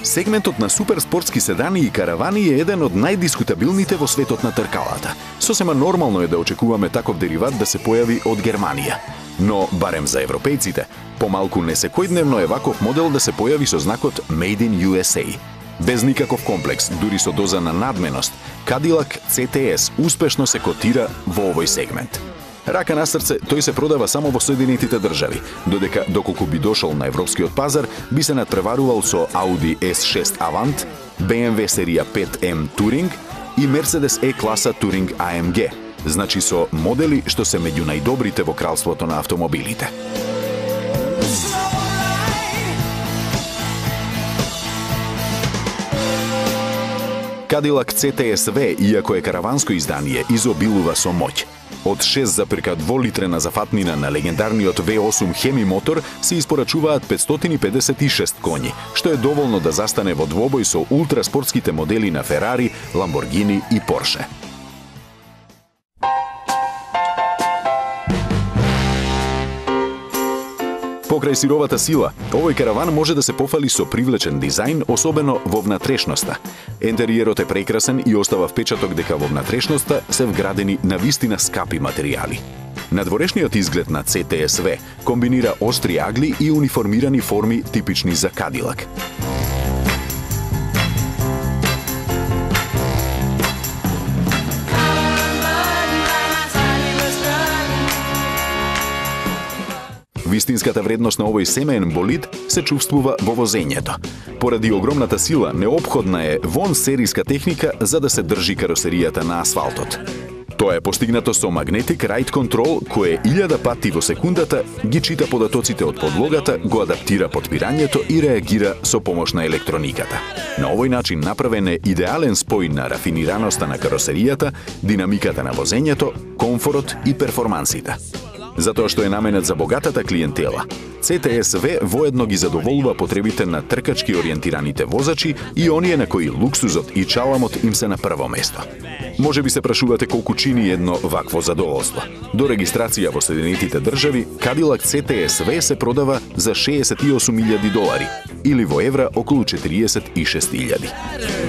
Сегментот на суперспортски седани и каравани е еден од најдискутабилните во светот на тркалата. Сосема нормално е да очекуваме таков дериват да се појави од Германија. Но, барем за европејците, помалку несекојдневно е ваков модел да се појави со знакот Made in USA. Без никаков комплекс, дури со доза на надменост, Cadillac CTS успешно се котира во овој сегмент. Рака на срце, тој се продава само во Соединетите држави, додека доколку би дошол на европскиот пазар, би се надпреварувал со Audi S6 Avant, BMW серија 5M Touring и Mercedes E-класа Touring AMG, значи со модели што се меѓу најдобрите во кралството на автомобилите. Cadillac CTS-V, иако е караванско издание, изобилува со моќ. Од 6,2 литрена зафатнина на легендарниот V8 Hemi мотор се испорачуваат 556 коњи, што е доволно да застане во двобој со ултраспортските модели на Ferrari, Lamborghini и Porsche. Покрај сировата сила, овој караван може да се пофали со привлечен дизајн, особено во внатрешноста. Ентериерот е прекрасен и остава впечаток дека во внатрешноста се вградени навистина скапи материјали. Надворешниот изглед на CTS-V комбинира остри агли и униформирани форми типични за Cadillac. Вистинската вредност на овој семеен болид се чувствува во возењето. Поради огромната сила, неопходна е вон сериска техника за да се држи каросеријата на асфалтот. Тоа е постигнато со Magnetic Ride Control, кое 1000 пати во секундата ги чита податоците од подлогата, го адаптира подпирањето и реагира со помош на електрониката. На овој начин направен е идеален спој на рафинираноста на каросеријата, динамиката на возењето, комфорот и перформансите. Затоа што е наменет за богатата клиентела, CTS-V воедно ги задоволува потребите на тркачки ориентираните возачи и оние на кои луксузот и чаламот им се на прво место. Може би се прашувате колку чини едно вакво задоволство. До регистрација во Соединетите држави, Cadillac CTS-V се продава за $68,000 или во евра околу 46,000.